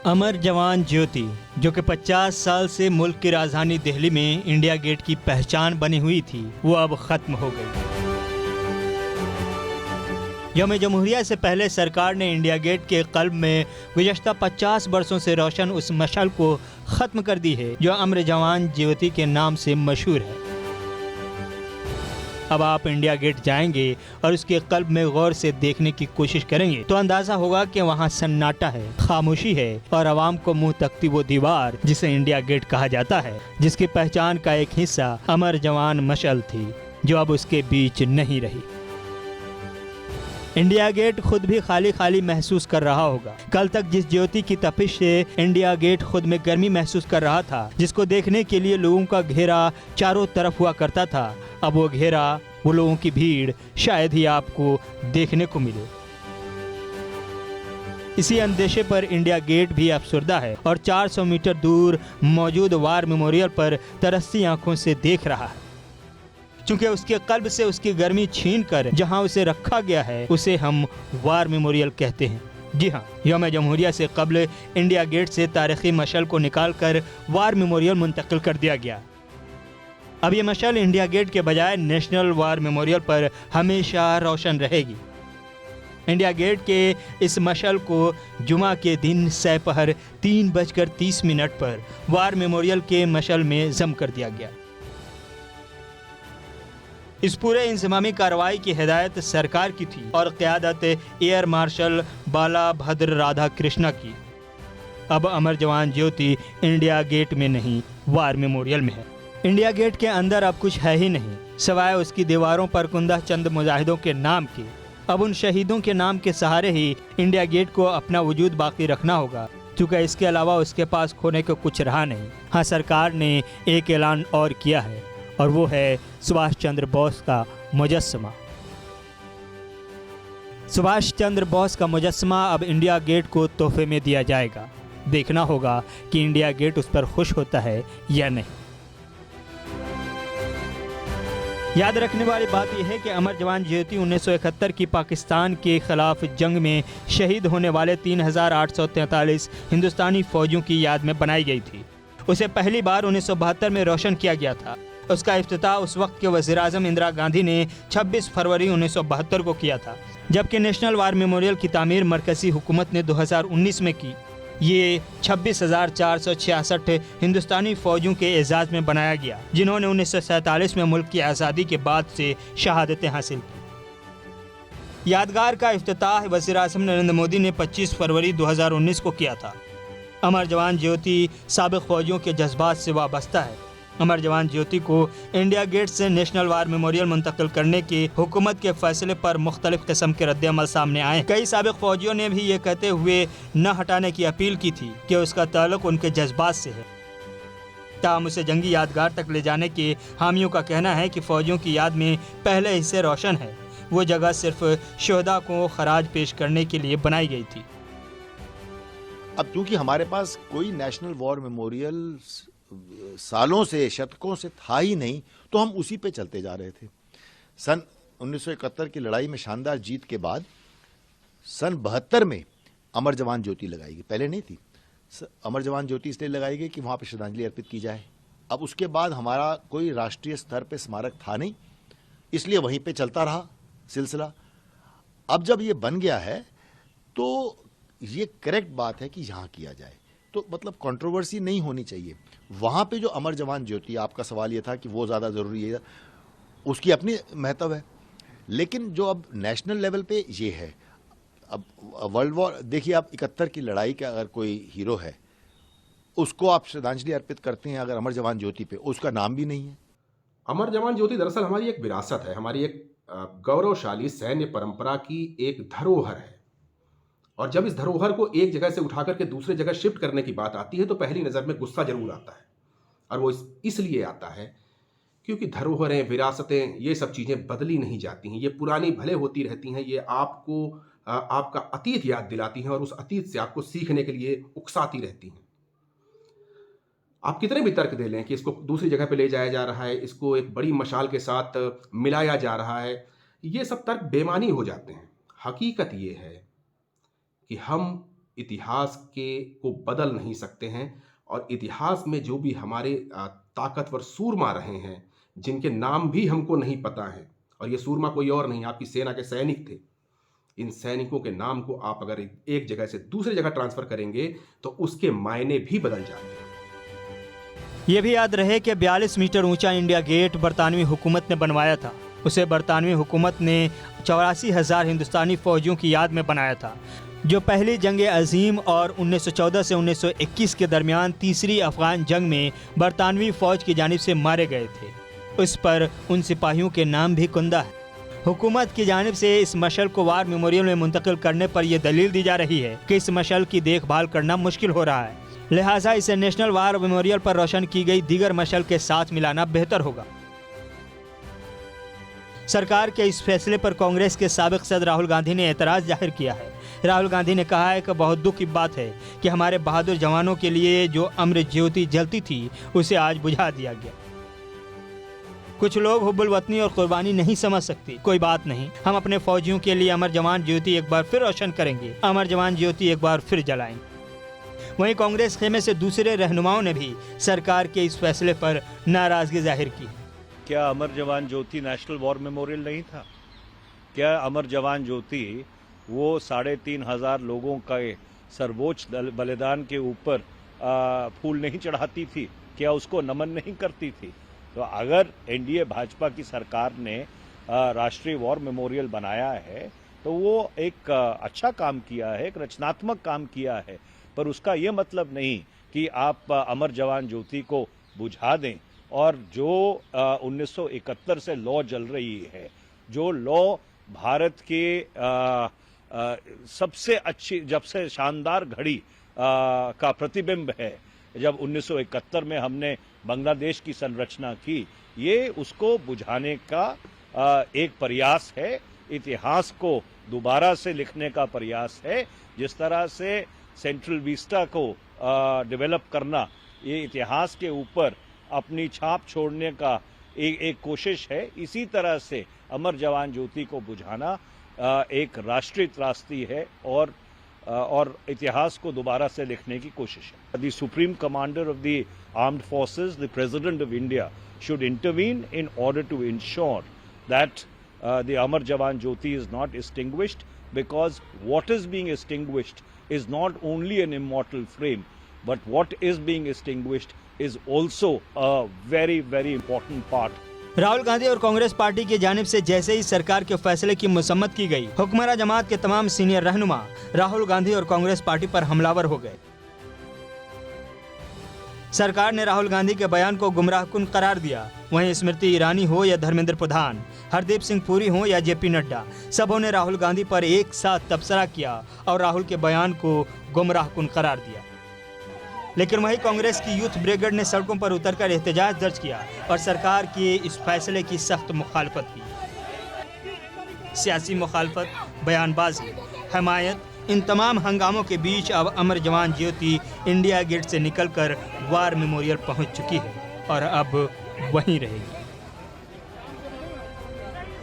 अमर जवान ज्योति, जो कि 50 साल से मुल्क की राजधानी दिल्ली में इंडिया गेट की पहचान बनी हुई थी, वो अब खत्म हो गई। यौम जमहूरिया से पहले सरकार ने इंडिया गेट के क़ल्ब में गुज़श्ता 50 बरसों से रोशन उस मशाल को ख़त्म कर दी है जो अमर जवान ज्योति के नाम से मशहूर है। अब आप इंडिया गेट जाएंगे और उसके क़ल्ब में गौर से देखने की कोशिश करेंगे तो अंदाज़ा होगा कि वहाँ सन्नाटा है, खामोशी है और आवाम को मुंह तकती वो दीवार जिसे इंडिया गेट कहा जाता है, जिसकी पहचान का एक हिस्सा अमर जवान मशाल थी, जो अब उसके बीच नहीं रही। इंडिया गेट खुद भी खाली खाली महसूस कर रहा होगा। कल तक जिस ज्योति की तपिश से इंडिया गेट खुद में गर्मी महसूस कर रहा था, जिसको देखने के लिए लोगों का घेरा चारों तरफ हुआ करता था, अब वो घेरा, वो लोगों की भीड़ शायद ही आपको देखने को मिले। इसी अंदेशे पर इंडिया गेट भी अफसुर्दा है और 400 मीटर दूर मौजूद वार मेमोरियल पर तरसती आंखों से देख रहा है, क्योंकि उसके क़ल्ब से उसकी गर्मी छीनकर जहां उसे रखा गया है, उसे हम वार मेमोरियल कहते हैं। जी हाँ, यौम जमहूरिया से कबल इंडिया गेट से तारीखी मशाल को निकालकर वार मेमोरियल मुंतकिल कर दिया गया। अब ये मशाल इंडिया गेट के बजाय नेशनल वार मेमोरियल पर हमेशा रोशन रहेगी। इंडिया गेट के इस मशाल को जुमा के दिन सपहर 3:30 पर वार मेमोरियल के मशाल में जम कर दिया गया। इस पूरे इंतजामी कार्रवाई की हिदायत सरकार की थी और क़यादत एयर मार्शल बाला भद्र राधा कृष्णा की। अब अमर जवान ज्योति इंडिया गेट में नहीं, वार मेमोरियल में है। इंडिया गेट के अंदर अब कुछ है ही नहीं, सिवाय उसकी दीवारों पर कुंदा चंद मुजाहिदों के नाम के। अब उन शहीदों के नाम के सहारे ही इंडिया गेट को अपना वजूद बाकी रखना होगा, क्योंकि इसके अलावा उसके पास खोने को कुछ रहा नहीं। हाँ, सरकार ने एक ऐलान और किया है और वो है सुभाष चंद्र बोस का मुजस्समा। सुभाष चंद्र बोस का मुजस्समा अब इंडिया गेट को तोहफे में दिया जाएगा। देखना होगा कि इंडिया गेट उस पर खुश होता है या नहीं। याद रखने वाली बात यह है कि अमर जवान ज्योति 1971 की पाकिस्तान के खिलाफ जंग में शहीद होने वाले 3843 हिंदुस्तानी फौजियों की याद में बनाई गई थी। उसे पहली बार 1972 में रोशन किया गया था। उसका इफ्तिताह उस वक्त के वज़ीर आज़म इंदिरा गांधी ने 26 फरवरी 1972 को किया था, जबकि नेशनल वार मेमोरियल की तामीर मरकज़ी हुकूमत ने 2019 में की। ये 26,466 हिंदुस्तानी फ़ौजियों के एजाज़ में बनाया गया, जिन्होंने 1947 में मुल्क की आज़ादी के बाद से शहादतें हासिल की। यादगार का इफ्तिताह वज़ीर आज़म नरेंद्र मोदी ने 25 फरवरी 2019 को किया था। अमर जवान ज्योति साबिक़ फ़ौजियों के जज्बात से वाबस्ता है। अमर जवान ज्योति को इंडिया गेट से नेशनल वार मेमोरियल मुंतकिल करने के हुकूमत के फैसले पर मुख्तलिफ किस्म के रद्द-ए-अमल सामने आए। कई साबिक़ फ़ौजियों ने भी ये कहते हुए न हटाने की अपील की थी कि उसका ताल्लुक उनके जज्बात से है। ताहम उसे जंगी यादगार तक ले जाने के हामियों का कहना है कि फ़ौजियों की याद में पहले हिस्से रोशन है। वो जगह सिर्फ शहदा को खराज पेश करने के लिए बनाई गई थी। अब चूँकि हमारे पास कोई नेशनल वॉर मेमोरियल सालों से, शतकों से था ही नहीं, तो हम उसी पे चलते जा रहे थे। सन 1971 की लड़ाई में शानदार जीत के बाद सन 72 में अमर जवान ज्योति लगाई गई, पहले नहीं थी। अमर जवान ज्योति इसलिए लगाई गई कि वहाँ पे श्रद्धांजलि अर्पित की जाए। अब उसके बाद हमारा कोई राष्ट्रीय स्तर पे स्मारक था नहीं, इसलिए वहीं पे चलता रहा सिलसिला। अब जब ये बन गया है तो ये करेक्ट बात है कि यहाँ किया जाए, तो मतलब कंट्रोवर्सी नहीं होनी चाहिए। वहाँ पे जो अमर जवान ज्योति, आपका सवाल ये था कि वो ज़्यादा ज़रूरी है, उसकी अपनी महत्व है, लेकिन जो अब नेशनल लेवल पे ये है, अब वर्ल्ड वॉर देखिए, आप 71 की लड़ाई का अगर कोई हीरो है, उसको आप श्रद्धांजलि अर्पित करते हैं, अगर अमर जवान ज्योति पे उसका नाम भी नहीं है। अमर जवान ज्योति दरअसल हमारी एक विरासत है, हमारी एक गौरवशाली सैन्य परंपरा की एक धरोहर है। और जब इस धरोहर को एक जगह से उठा करके दूसरे जगह शिफ्ट करने की बात आती है तो पहली नज़र में गुस्सा जरूर आता है। और वो इसलिए आता है क्योंकि धरोहरें, विरासतें, ये सब चीज़ें बदली नहीं जाती हैं। ये पुरानी भले होती रहती हैं, ये आपको आपका अतीत याद दिलाती हैं और उस अतीत से आपको सीखने के लिए उकसाती रहती हैं। आप कितने भी तर्क दे लें कि इसको दूसरी जगह पे ले जाया जा रहा है, इसको एक बड़ी मशाल के साथ मिलाया जा रहा है, ये सब तर्क बेमानी हो जाते हैं। हकीकत ये है कि हम इतिहास को बदल नहीं सकते हैं। और इतिहास में जो भी हमारे ताकतवर सूरमा रहे हैं, जिनके नाम भी हमको नहीं पता है, और ये सूरमा कोई और नहीं, आपकी सेना के सैनिक थे, इन सैनिकों के नाम को आप अगर एक जगह से दूसरी जगह ट्रांसफर करेंगे तो उसके मायने भी बदल जाते हैं। ये भी याद रहे कि 42 मीटर ऊंचा इंडिया गेट बरतानवी हुकूमत ने बनवाया था। उसे बरतानवी हुकूमत ने 84,000 हिंदुस्तानी फौजियों की याद में बनाया था, जो पहली जंग अजीम और 1914 से 1921 के दरमियान तीसरी अफगान जंग में बरतानवी फौज की जानिब से मारे गए थे। उस पर उन सिपाहियों के नाम भी कुंदा है। हुकूमत की जानिब से इस मशल को वार मेमोरियल में मुंतकिल करने पर यह दलील दी जा रही है कि इस मशल की देखभाल करना मुश्किल हो रहा है, लिहाजा इसे नेशनल वार मेमोरियल पर रोशन की गई दीगर मशल के साथ मिलाना बेहतर होगा। सरकार के इस फैसले पर कांग्रेस के साबिक सदर राहुल गांधी ने एतराज़ जाहिर किया है। राहुल गांधी ने कहा है कि बहुत दुख की बात है कि हमारे बहादुर जवानों के लिए जो अमृत ज्योति जलती थी उसे आज बुझा दिया गया। कुछ लोग हुब्बुल वतनी और कुर्बानी नहीं समझ सकती, कोई बात नहीं, हम अपने फौजियों के लिए अमर जवान ज्योति एक बार फिर रोशन करेंगे, अमर जवान ज्योति एक बार फिर जलाएंगे। वहीं कांग्रेस खेमे से दूसरे रहनुमाओं ने भी सरकार के इस फैसले पर नाराजगी जाहिर की। क्या अमर जवान ज्योति नेशनल वॉर मेमोरियल नहीं था? क्या अमर जवान ज्योति वो 3,500 लोगों का सर्वोच्च बलिदान के ऊपर फूल नहीं चढ़ाती थी? क्या उसको नमन नहीं करती थी? तो अगर एनडीए भाजपा की सरकार ने राष्ट्रीय वॉर मेमोरियल बनाया है तो वो एक अच्छा काम किया है, एक रचनात्मक काम किया है, पर उसका ये मतलब नहीं कि आप अमर जवान ज्योति को बुझा दें। और जो 1971 से लॉ जल रही है, जो लॉ भारत के सबसे अच्छी, जब से शानदार घड़ी का प्रतिबिंब है, जब 1971 में हमने बांग्लादेश की संरचना की, ये उसको बुझाने का एक प्रयास है, इतिहास को दोबारा से लिखने का प्रयास है। जिस तरह से सेंट्रल विस्टा को डेवलप करना, ये इतिहास के ऊपर अपनी छाप छोड़ने का एक कोशिश है, इसी तरह से अमर जवान ज्योति को बुझाना एक राष्ट्रीय त्रासदी है और इतिहास को दोबारा से लिखने की कोशिश है। The supreme commander of the armed forces, the president of India, should intervene in order to ensure that the Amar Jawan Jyoti is not extinguished, because what is being extinguished is not only an immortal frame, but what is being extinguished is also a very, very important part. Rahul Gandhi और Congress party की जानिब से जैसे ही सरकार के फैसले की मुसम्मत की गई, हुक्मरां जमात के तमाम सीनियर रहनुमा राहुल गांधी और कांग्रेस पार्टी पर हमलावर हो गए। सरकार ने राहुल गांधी के बयान को गुमराहकुन करार दिया। वहीं स्मृति ईरानी हो या धर्मेंद्र प्रधान, हरदीप सिंह पुरी हो या जेपी नड्डा, सबों ने राहुल गांधी पर एक साथ तबसरा किया और राहुल के बयान को गुमराहकुन करार दिया। लेकिन वहीं कांग्रेस की यूथ ब्रिगेड ने सड़कों पर उतरकर एहतजाज दर्ज किया और सरकार के इस फैसले की सख्त मुखालफत की। सियासी मुखालफत, बयानबाजी, हमायत, इन तमाम हंगामों के बीच अब अमर जवान ज्योति इंडिया गेट से निकलकर वार मेमोरियल पहुंच चुकी है और अब वहीं रहेगी।